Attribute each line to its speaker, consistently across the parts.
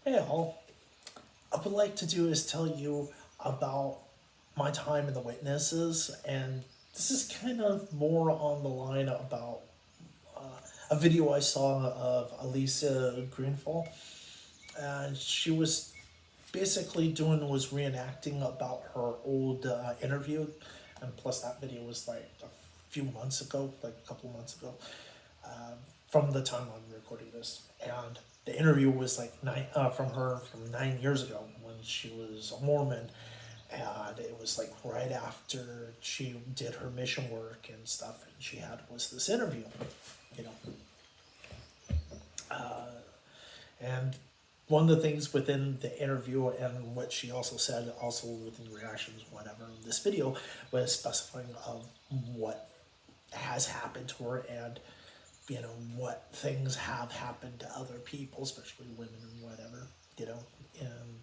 Speaker 1: Hey all, I would like to do is tell you about my time in the witnesses, and this is kind of more on the line about a video I saw of Alicia Greenfall, and she was basically doing was reenacting about her old interview, and plus that video was like a few months ago, like a couple months ago, from the time I'm recording this, and the interview was like from her from 9 years ago when she was a Mormon, and it was like right after she did her mission work and stuff, and she had was this interview, you know, and one of the things within the interview and what she also said, also within reactions, whatever, in this video, was specifying of what has happened to her and what things have happened to other people, especially women and whatever, and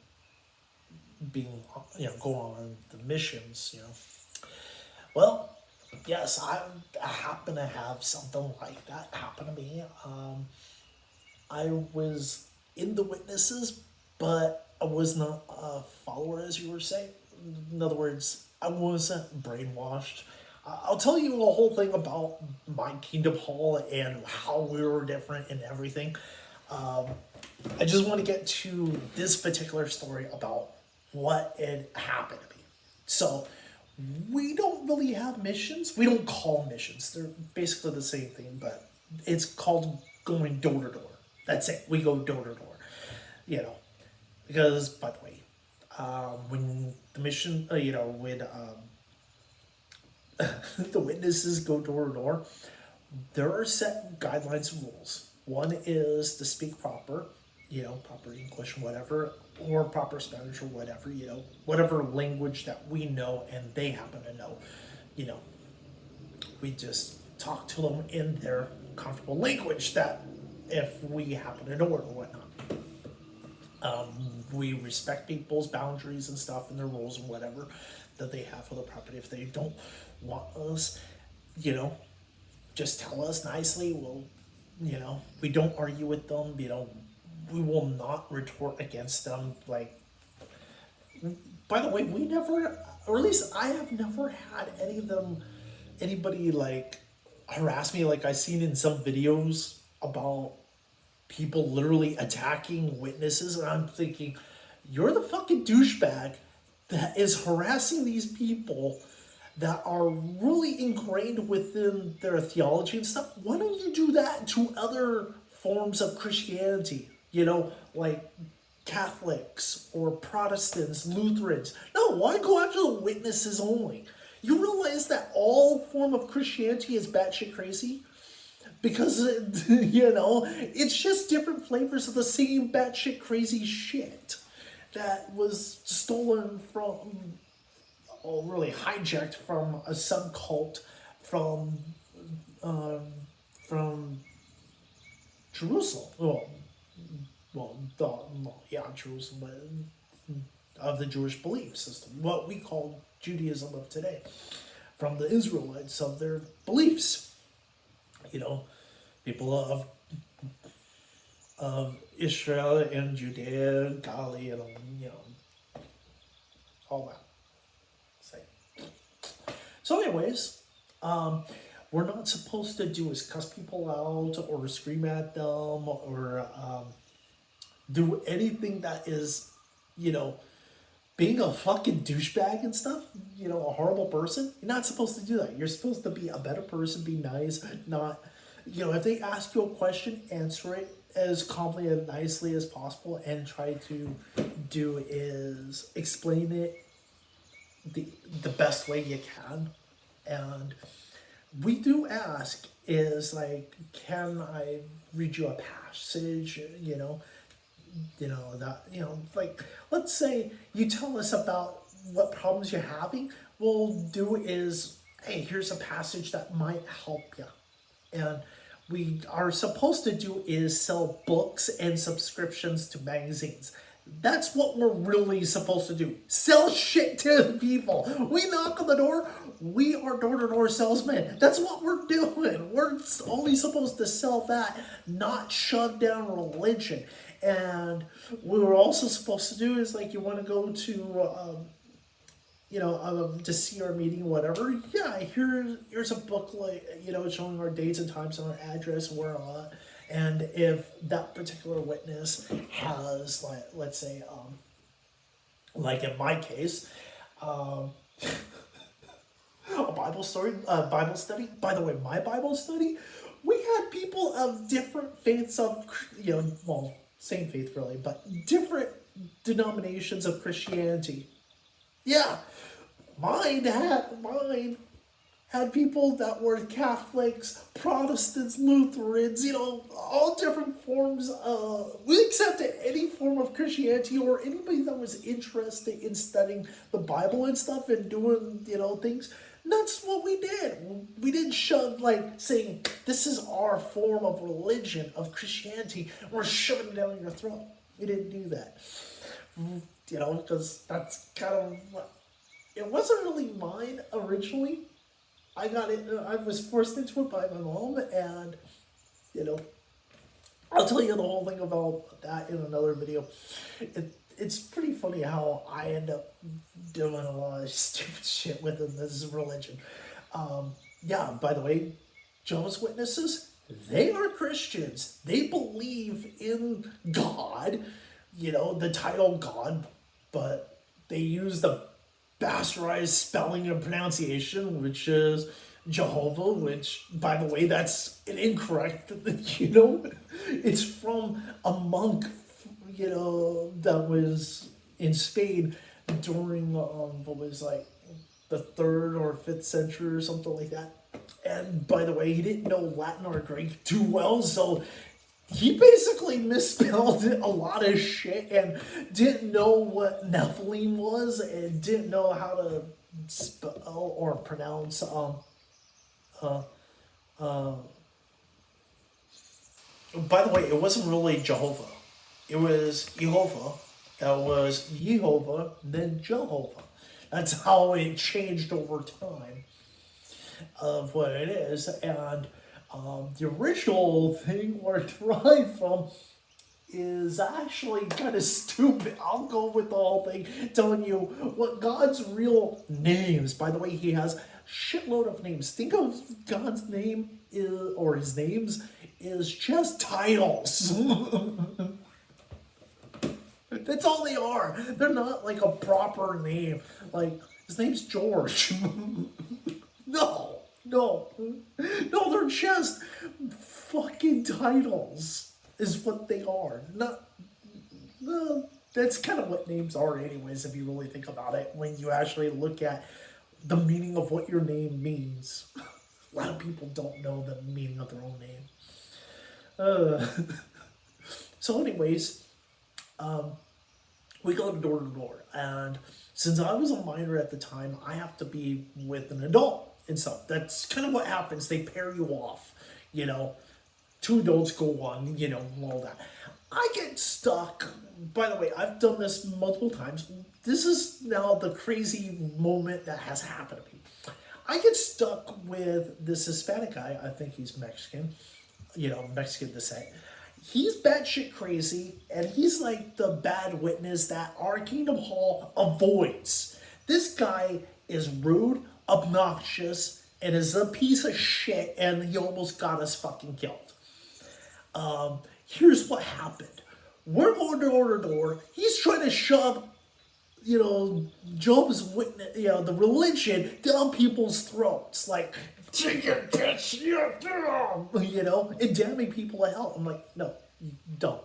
Speaker 1: being going on the missions. Well, yes, I happen to have something like that happen to me. I was in the witnesses, but I was not a follower, as you were saying. In other words, I wasn't brainwashed. I'll tell you a whole thing about my Kingdom Hall and how we were different and everything. I just want to get to this particular story about what had happened to me. So, we don't really have missions. We don't call missions. They're basically the same thing, but it's called going door to door. That's it. We go door to door. You know, because by the way, when the mission, when the witnesses go door to door, there are set guidelines and rules. One is to speak proper, proper English, whatever, or proper Spanish or whatever, whatever language that we know and they happen to know, you know, we just talk to them in their comfortable language that if we happen to know it or whatnot. We respect people's boundaries and stuff and their rules and whatever that they have for the property. If they don't want us, you know, just tell us nicely. We don't argue with them. We will not retort against them. Like, by the way, we never, or at least I have never had anybody like harass me like I seen in some videos about people literally attacking witnesses, and I'm thinking, you're the fucking douchebag that is harassing these people that are really ingrained within their theology and stuff. Why don't you do that to other forms of Christianity? Like Catholics or Protestants, Lutherans. No, why go after the witnesses only? You realize that all form of Christianity is batshit crazy? Because, it's just different flavors of the same batshit crazy shit that was stolen from, or really hijacked from a subcult from, from Jerusalem. Jerusalem, of the Jewish belief system, what we call Judaism of today, from the Israelites of their beliefs. People of Israel and Judea, Galilee, and all that. So, anyways, we're not supposed to do is cuss people out or scream at them or do anything that is, being a fucking douchebag and stuff, a horrible person. You're not supposed to do that. You're supposed to be a better person, be nice, not, if they ask you a question, answer it as calmly and nicely as possible and try to do is explain it the best way you can. And we do ask is like, can I read you a passage, like, let's say you tell us about what problems you're having. We'll do is, hey, here's a passage that might help you. And we are supposed to do is sell books and subscriptions to magazines. That's what we're really supposed to do. Sell shit to people. We knock on the door. We are door-to-door salesmen. That's what we're doing. We're only supposed to sell that, not shove down religion. And we were also supposed to do is like, you want to go to, to see our meeting, whatever. Yeah, here's a booklet, showing our dates and times and our address and where I'm at. And if that particular witness has, like, let's say, like in my case, um, a Bible study. By the way, my Bible study, we had people of different faiths of, well, same faith really, but different denominations of Christianity. Yeah, mine had people that were Catholics, Protestants, Lutherans, all different forms. We accepted any form of Christianity or anybody that was interested in studying the Bible and stuff and doing, things. And that's what we did. We didn't shove, like, saying, this is our form of religion, of Christianity, and we're shoving it down your throat. We didn't do that. Because that's kind of what... It wasn't really mine originally. I got it. I was forced into it by my mom, and I'll tell you the whole thing about that in another video. It's pretty funny how I end up doing a lot of stupid shit within this religion. Yeah. By the way, Jehovah's Witnesses, they are Christians. They believe in God. The title God, but they use the bastardized spelling and pronunciation, which is Jehovah, which, by the way, that's an incorrect, it's from a monk, that was in Spain during, what was, like, the 3rd or 5th century or something like that. And, by the way, he didn't know Latin or Greek too well, so he basically misspelled a lot of shit and didn't know what Nephilim was and didn't know how to spell or pronounce by the way, it wasn't really Jehovah. It was Jehovah. That was Jehovah, then Jehovah. That's how it changed over time of what it is. And the original thing where it derived from is actually kind of stupid. I'll go with the whole thing, telling you what God's real names. By the way, he has a shitload of names. Think of God's name or his names is just titles. That's all they are. They're not like a proper name. Like, his name's George. No, they're just fucking titles, is what they are. No, that's kind of what names are, anyways, if you really think about it, when you actually look at the meaning of what your name means. A lot of people don't know the meaning of their own name. So, anyways, we go door to door, and since I was a minor at the time, I have to be with an adult and stuff. That's kind of what happens. They pair you off, 2 adults go on, all that. I get stuck. By the way, I've done this multiple times. This is now the crazy moment that has happened to me. I get stuck with this Hispanic guy. I think he's Mexican, Mexican descent. He's batshit crazy, and he's like the bad witness that our Kingdom Hall avoids. This guy is rude, obnoxious, and is a piece of shit, and he almost got us fucking killed. Here's what happened. We're going door to door. He's trying to shove, Jehovah's Witness, the religion down people's throats. Like, take it, bitch, and damning people to hell. I'm like, no, you don't.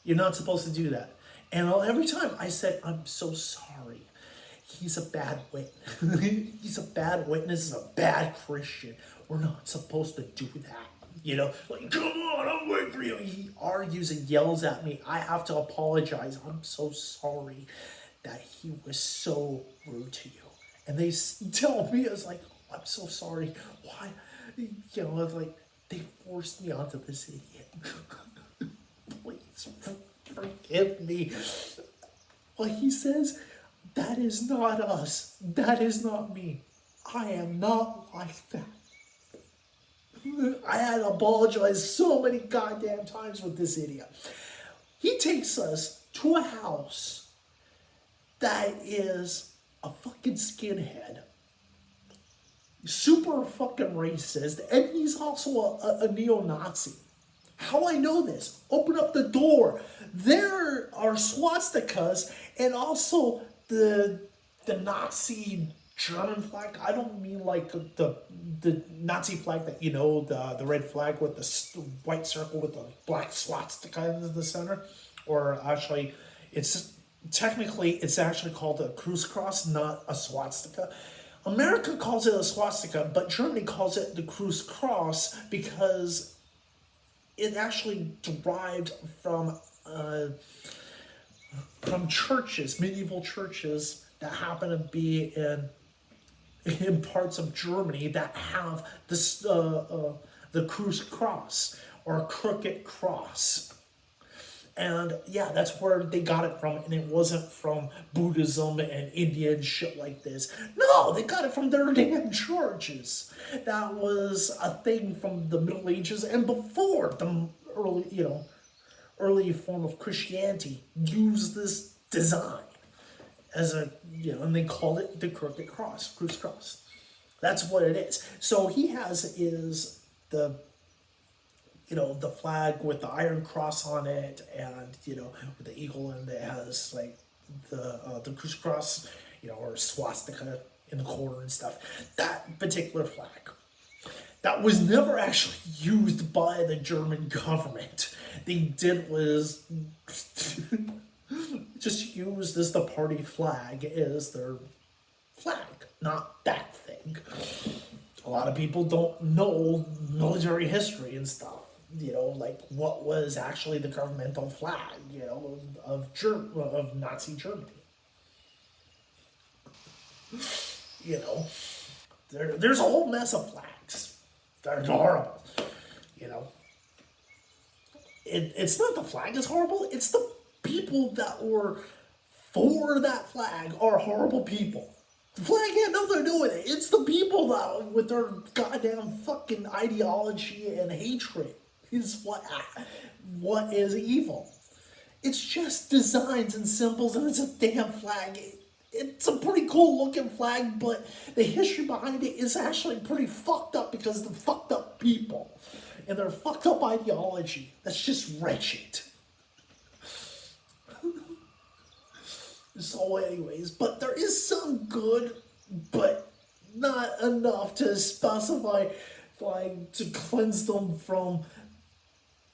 Speaker 1: You're not supposed to do that. And every time I said, I'm so sorry. He's a bad witness. He's a bad witness. He's a bad Christian. We're not supposed to do that. Like, come on, I'm waiting for you. He argues and yells at me. I have to apologize. I'm so sorry that he was so rude to you. And they tell me, I was like, oh, I'm so sorry. Why? It's like, they forced me onto this idiot. Please forgive me. Well, he says, that is not us. That is not me. I am not like that. I had to apologize so many goddamn times with this idiot. He takes us to a house that is a fucking skinhead, super fucking racist, and he's also a neo-Nazi. How I know this? Open up the door. There are swastikas and also the Nazi German flag. I don't mean like the Nazi flag that you know, the red flag with the white circle with the black swastika in the center, or actually, it's actually called a Cruz cross, not a swastika. America calls it a swastika, but Germany calls it the Cruz cross because it actually derived from churches, medieval churches that happen to be in parts of Germany that have this the Cruz cross or crooked cross. And yeah, that's where they got it from, and it wasn't from Buddhism and India and shit like this. No, they got it from their damn churches. That was a thing from the Middle Ages and before the early form of Christianity used this design as a, and they called it the crooked cross, Cruz cross. That's what it is. So he is the the flag with the iron cross on it, and with the eagle, and it has like the Cruz cross, or swastika in the corner and stuff. That particular flag, that was never actually used by the German government. They did was just used as the party flag as their flag, not that thing. A lot of people don't know military history and stuff. Like what was actually the governmental flag, of Nazi Germany. There's a whole mess of flags that are horrible. It's not the flag is horrible, it's the people that were for that flag are horrible people. The flag had nothing to do with it. It's the people that, with their goddamn fucking ideology and hatred, is what is evil. It's just designs and symbols, and it's a damn flag. It's a pretty cool looking flag, but the history behind it is actually pretty fucked up because of the fucked up people and their fucked up ideology. That's just wretched. So anyways, but there is some good, but not enough to specify, like, to cleanse them from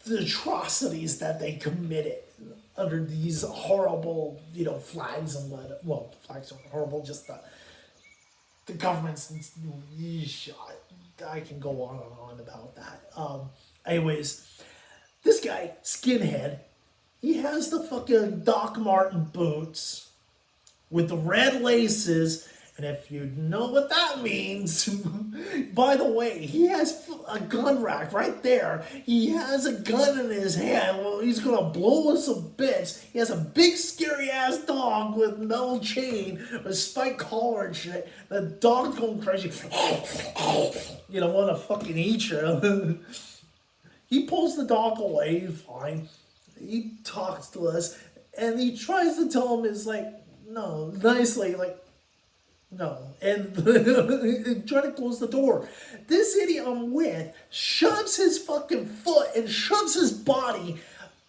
Speaker 1: the atrocities that they committed under these horrible, flags and the flags are horrible, just the governments, I can go on and on about that. Anyways, this guy, skinhead, he has the fucking Doc Marten boots with the red laces, and if you know what that means, by the way, he has a gun rack right there. He has a gun in his hand. Well, he's gonna blow us a bits. He has a big scary ass dog with metal chain, with spiked collar and shit. The dog's going crazy. Want to fucking eat you. He pulls the dog away, fine. He talks to us, and he tries to tell him is like, no, nicely, like, no, and try to close the door. This idiot I'm with shoves his fucking foot and shoves his body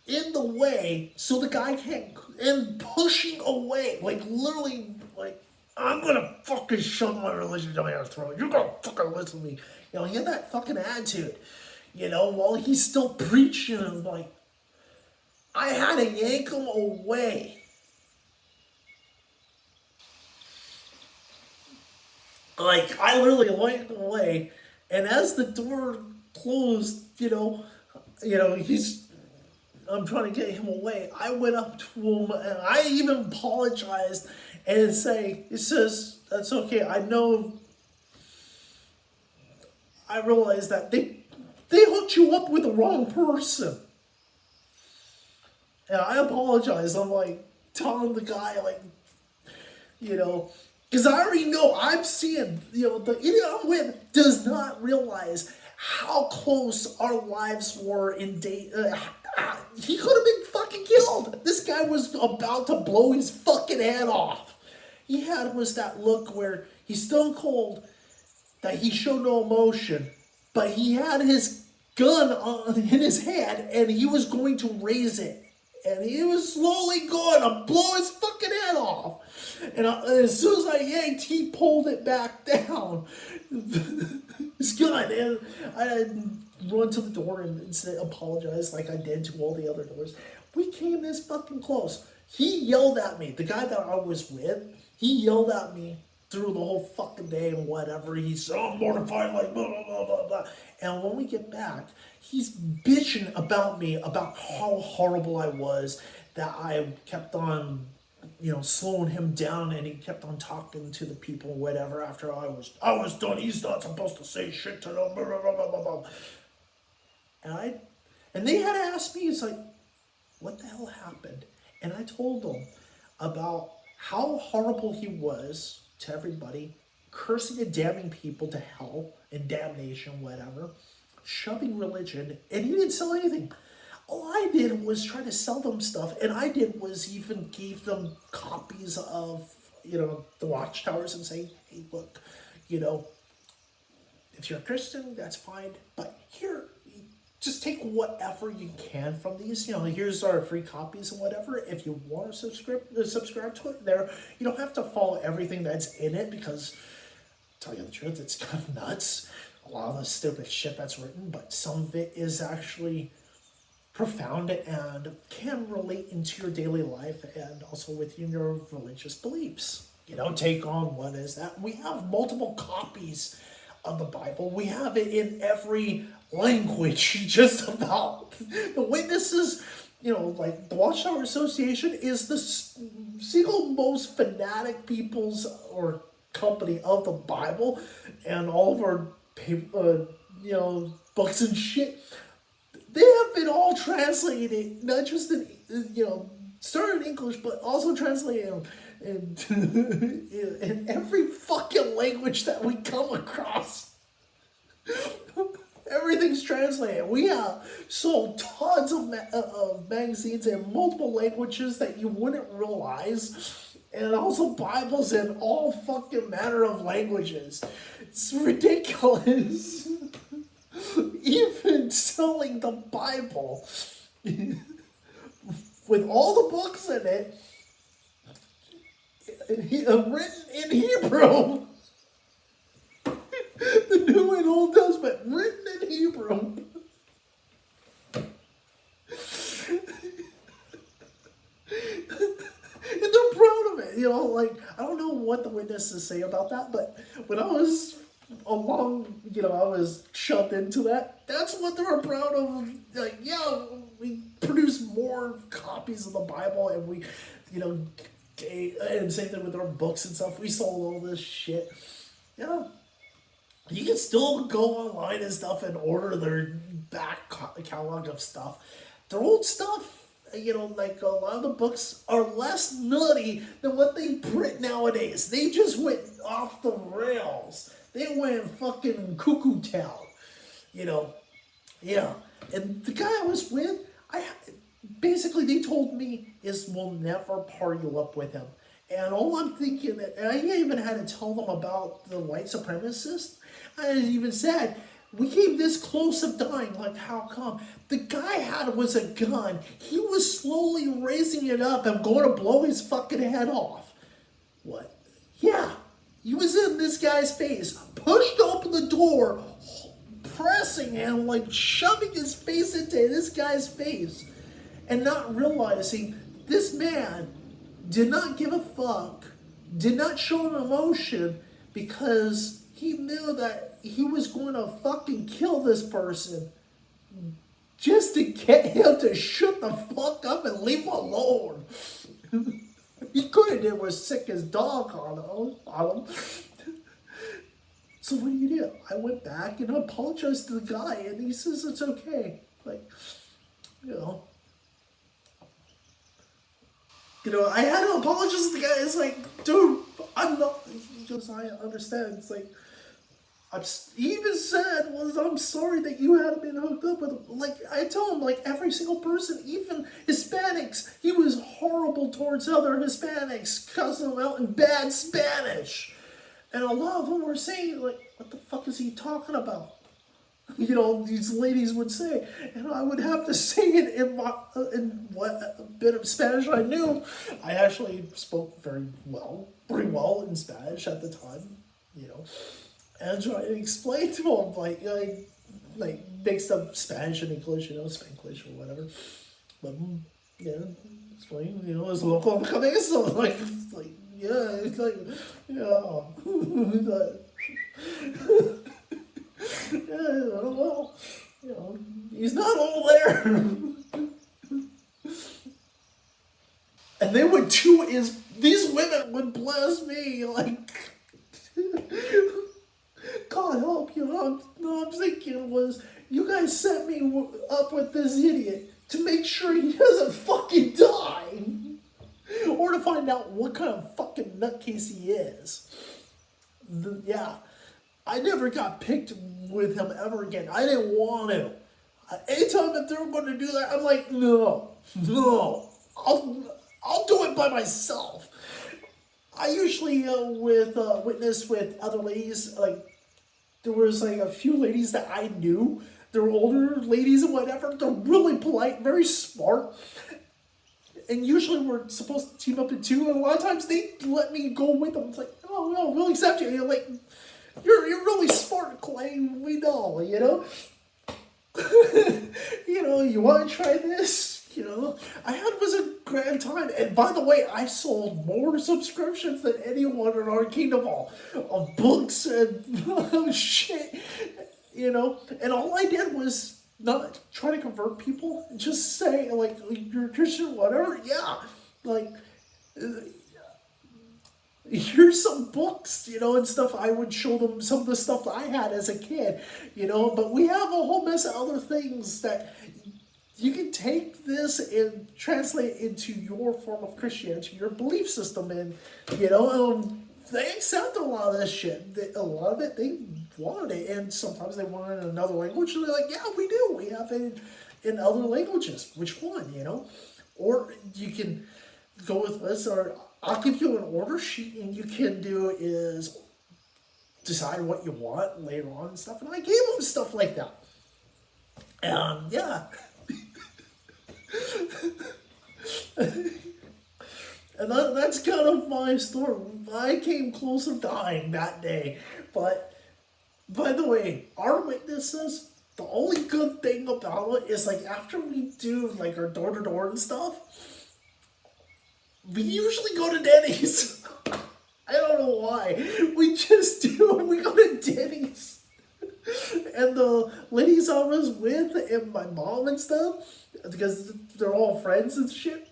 Speaker 1: in the way so the guy can't, and pushing away, like literally, like, I'm gonna fucking shove my religion down your throat. You're gonna fucking listen to me. He had that fucking attitude, while he's still preaching, and like, I had to yank him away. Like, I literally yanked him away, and as the door closed, I'm trying to get him away. I went up to him, and I even apologized and it says, that's okay. I realized that they hooked you up with the wrong person. And I apologize. I'm like telling the guy, like, because I already know, I'm seeing, the idiot I'm with does not realize how close our lives were in day. He could have been fucking killed. This guy was about to blow his fucking head off. He had was that look where he's stone cold, that he showed no emotion, but he had his gun in his hand and he was going to raise it. And he was slowly going to blow his fucking head off. And as soon as I yanked, he pulled it back down. His gun. And I run to the door and apologize like I did to all the other doors. We came this fucking close. He yelled at me. The guy that I was with, he yelled at me through the whole fucking day and whatever. He's so mortified, like blah, blah, blah, blah, blah. And when we get back, he's bitching about me, about how horrible I was, that I kept on, slowing him down, and he kept on talking to the people, whatever, after I was done. He's not supposed to say shit to them, blah, blah, blah, blah, blah. And they had to ask me, it's like, what the hell happened? And I told them about how horrible he was to everybody, cursing and damning people to hell and damnation, whatever, shoving religion, and he didn't sell anything. All I did was try to sell them stuff, and I did was even gave them copies of, the Watchtowers and say, hey, look, if you're a Christian, that's fine, but here, just take whatever you can from these. Here's our free copies and whatever. If you want to subscribe to it, there, you don't have to follow everything that's in it, because, to tell you the truth, it's kind of nuts. A lot of the stupid shit that's written, but some of it is actually profound and can relate into your daily life and also within your religious beliefs. Take on what is that. We have multiple copies of the Bible. We have it in every language, just about. The witnesses, like the Watchtower Association is the single most fanatic people's or company of the Bible, and all of our books and shit. They have been all translated, not just in, started in English, but also translated in every fucking language that we come across. Everything's translated. We have sold tons of magazines in multiple languages that you wouldn't realize, and also Bibles in all fucking manner of languages. It's ridiculous. Even selling the Bible with all the books in it, written in Hebrew. The New and Old Testament, written in Hebrew. And they're proud of it. I don't know what the witnesses say about that, but when I was I was shoved into that. That's what they were proud of. Like, yeah, we produced more copies of the Bible, and we, and same thing with our books and stuff. We sold all this shit. You can still go online and stuff and order their back catalog of stuff. Their old stuff, like a lot of the books are less nutty than what they print nowadays. They just went off the rails. They went fucking cuckoo town, Yeah. And the guy I was with, basically they told me is we'll never pair you up with him. And all I'm thinking, and I even had to tell them about the white supremacist. I even said, we came this close of dying, like how come? The guy was a gun. He was slowly raising it up and going to blow his fucking head off. What? Yeah. He was in this guy's face, pushed open the door, pressing him, like shoving his face into this guy's face, and not realizing this man did not give a fuck, did not show an emotion, because he knew that he was going to fucking kill this person just to get him to shut the fuck up and leave him alone. He could have did was sick his dog on him. So what do you do? I went back and apologized to the guy, and he says it's okay. Like, I had to apologize to the guy. It's like, dude, I'm not. He goes, I understand. It's like, He even said was, I'm sorry that you hadn't been hooked up with him. Like, I tell him, like, every single person, even Hispanics, he was horrible towards other Hispanics, cussing them out in bad Spanish. And a lot of them were saying, like, what the fuck is he talking about? You know, these ladies would say, and I would have to say it in what bit of Spanish I knew. I actually spoke pretty well in Spanish at the time, you know, and try to explain to them like mixed up Spanish and English, you know, Spanglish or whatever. But yeah, explain, you know, es loco en la cabeza, like yeah, it's like yeah. Yeah, well, you know, he's not all there. And they would do is these women would bless me like, God help you. I'm thinking was you guys set me up with this idiot to make sure he doesn't fucking die, or to find out what kind of fucking nutcase he is. Yeah. I never got picked with him ever again. I didn't want to. Anytime that they were going to do that, I'm like, no, I'll do it by myself. I usually witness with other ladies. Like there was like a few ladies that I knew. They were older ladies and whatever. They're really polite, very smart. And usually we're supposed to team up in two. And a lot of times they let me go with them. It's like, oh no, we'll accept you. And you're like, You're really smart, Clay. We know, you know. You know, you want to try this? You know, it was a grand time. And by the way, I sold more subscriptions than anyone in our kingdom hall of books and shit. You know, and all I did was not try to convert people. Just say like you're a Christian, whatever. Yeah, like. Here's some books, you know, and stuff. I would show them some of the stuff I had as a kid, you know, but we have a whole mess of other things that you can take this and translate into your form of Christianity, your belief system, and, you know, they accept a lot of this shit. A lot of it, they wanted it, and sometimes they want it in another language, and they're like, yeah, we do. We have it in other languages. Which one, you know? Or you can go with this, or I'll give you an order sheet, and you can do is decide what you want later on and stuff. And I gave them stuff like that. Yeah. And that's kind of my story. I came close to dying that day. But, by the way, our witnesses, the only good thing about it is, like, after we do, like, our door-to-door and stuff, we usually go to Denny's. I don't know why. We just do. We go to Denny's. And the ladies I was with and my mom and stuff, because they're all friends and shit,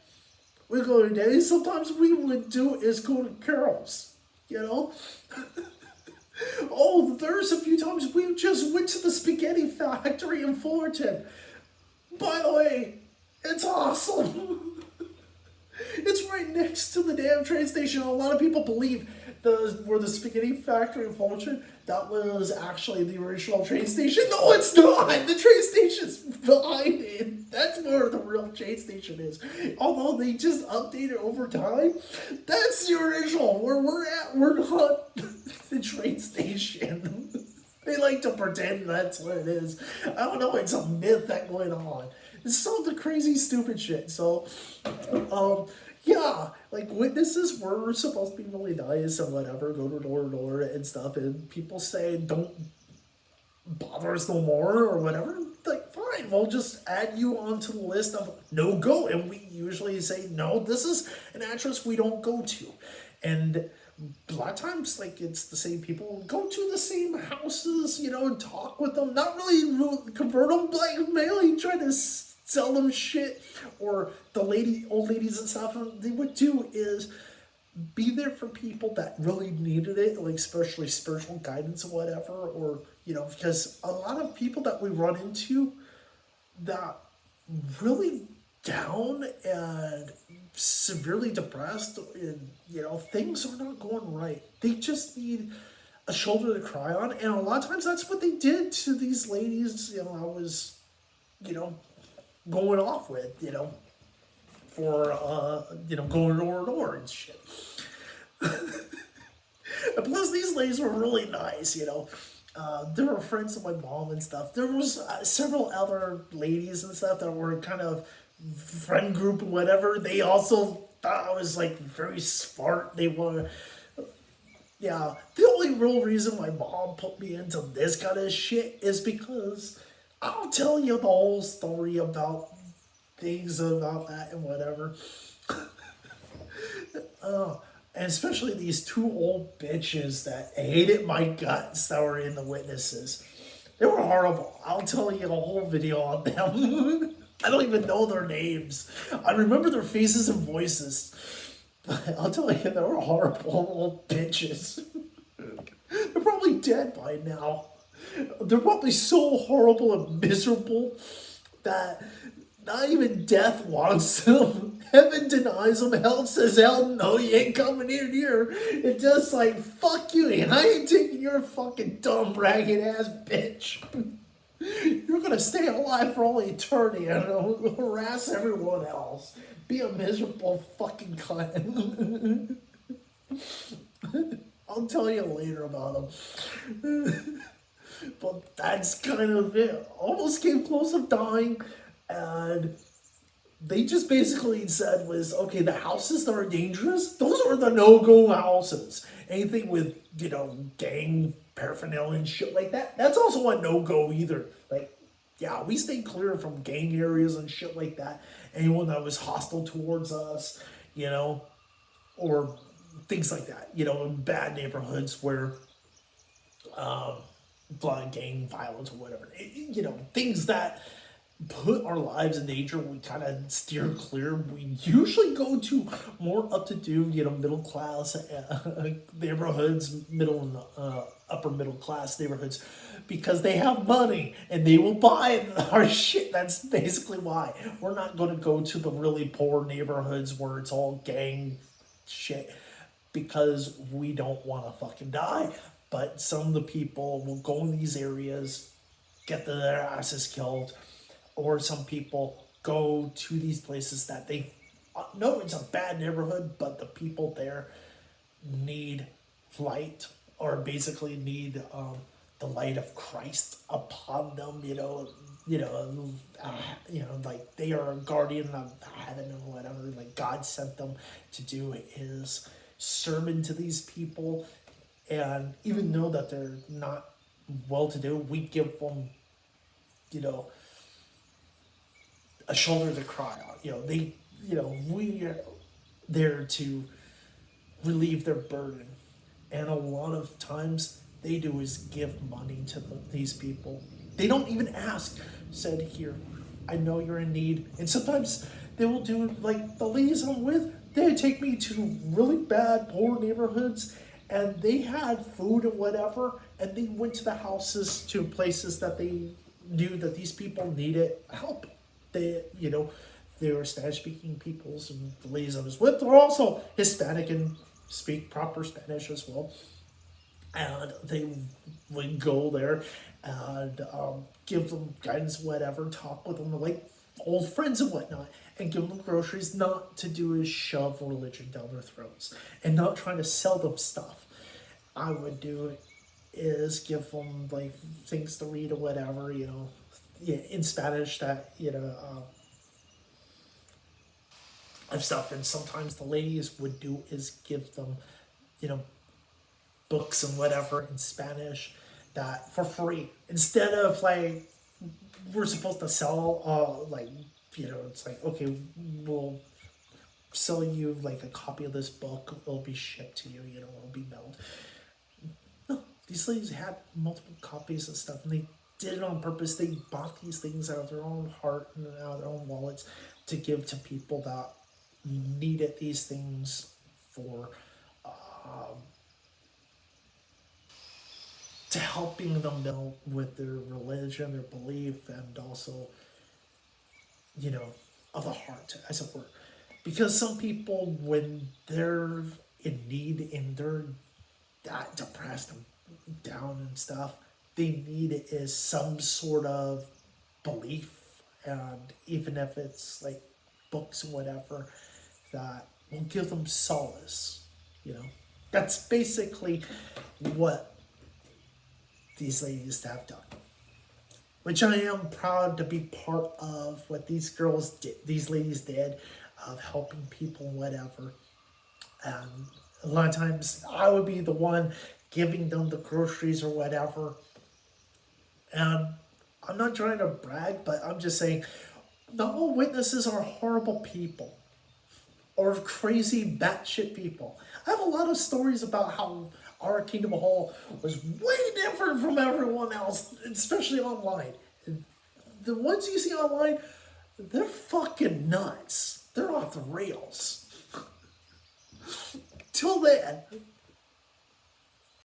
Speaker 1: we go to Denny's. Sometimes we would do is go to Carol's, you know? Oh, there's a few times we just went to the Spaghetti Factory in Fullerton. By the way, it's awesome. It's right next to the damn train station. A lot of people believe where the Spaghetti Factory in Fullerton, that was actually the original train station. No, it's not. The train station's behind it. That's where the real train station is. Although they just update it over time, that's the original. Where we're at, we're not the train station. They like to pretend that's what it is. I don't know. It's a myth that's going on. It's some of the crazy, stupid shit. So, yeah, like witnesses were supposed to be really nice and whatever, go to door to door and stuff, and people say don't bother us no more or whatever. Like, fine, we'll just add you onto the list of no go, and we usually say no. This is an address we don't go to, and a lot of times, like, it's the same people go to the same houses, you know, and talk with them. Not really convert them, like mainly try to sell them shit. Or the old ladies and stuff, they would do is be there for people that really needed it, like especially spiritual guidance or whatever, or, you know, because a lot of people that we run into that really down and severely depressed, and, you know, things are not going right. They just need a shoulder to cry on, and a lot of times that's what they did to these ladies. I was, you know, going off with, for going door to door and shit. And plus, these ladies were really nice. They were friends of my mom and stuff. There was several other ladies and stuff that were kind of friend group or whatever. They also thought I was like very smart. They were, yeah. The only real reason my mom put me into this kind of shit is because I'll tell you the whole story about things about that and whatever. And especially these two old bitches that hated my guts that were in the witnesses. They were horrible. I'll tell you a whole video on them. I don't even know their names. I remember their faces and voices. But I'll tell you, they were horrible old bitches. They're probably dead by now. They're probably so horrible and miserable that not even death wants them. Heaven denies them. Hell says, hell no, you ain't coming in here. It's just like, fuck you, and I ain't taking your fucking dumb, ragged ass bitch. You're gonna stay alive for all eternity and harass everyone else. Be a miserable fucking cunt. I'll tell you later about them. But that's kind of it. Almost came close to dying, and they just basically said was, okay, the houses that are dangerous, those are the no-go houses. Anything with, gang paraphernalia and shit like that, that's also a no-go either. Like, yeah, we stay clear from gang areas and shit like that. Anyone that was hostile towards us, or things like that, in bad neighborhoods where, blood, gang violence or whatever, things that put our lives in danger, we kind of steer clear. We usually go to more up-to-do, middle class neighborhoods, middle and upper middle class neighborhoods, because they have money and they will buy our shit. That's basically why. We're not going to go to the really poor neighborhoods where it's all gang shit, because we don't want to fucking die. But some of the people will go in these areas, get their asses killed, or some people go to these places that they know it's a bad neighborhood, but the people there need light, or basically need the light of Christ upon them. Like they are a guardian of heaven or whatever. Like God sent them to do His sermon to these people, and even though that they're not well-to-do, we give them, a shoulder to cry on. We are there to relieve their burden. And a lot of times they do is give money to these people. They don't even ask. Said, here, I know you're in need. And sometimes they will do, like the ladies I'm with, they take me to really bad, poor neighborhoods, and they had food and whatever, and they went to the houses, to places that they knew that these people needed help. They were Spanish-speaking peoples, and the ladies I was with were also Hispanic and speak proper Spanish as well. And they would go there and give them guidance, whatever, talk with them like old friends and whatnot, and give them groceries. Not to do is shove religion down their throats, and not trying to sell them stuff. I would do is give them like things to read or whatever, in Spanish that, of stuff. And sometimes the ladies would do is give them, books and whatever in Spanish that for free, instead of like we're supposed to sell it's like, okay, we'll sell you like a copy of this book, it'll be shipped to you, it'll be mailed. No, these ladies had multiple copies of stuff, and they did it on purpose. They bought these things out of their own heart and out of their own wallets to give to people that needed these things for to helping them build with their religion, their belief, and also, of the heart, as it were. Because some people, when they're in need and they're that depressed and down and stuff, they need is some sort of belief, and even if it's like books and whatever, that will give them solace. You know, that's basically what these ladies have done. Which I am proud to be part of what these girls did, these ladies did, of helping people, whatever. And a lot of times I would be the one giving them the groceries or whatever. And I'm not trying to brag, but I'm just saying, not all witnesses are horrible people or crazy batshit people. I have a lot of stories about how our Kingdom Hall was way different from everyone else, especially online. The ones you see online, they're fucking nuts. They're off the rails. Till then,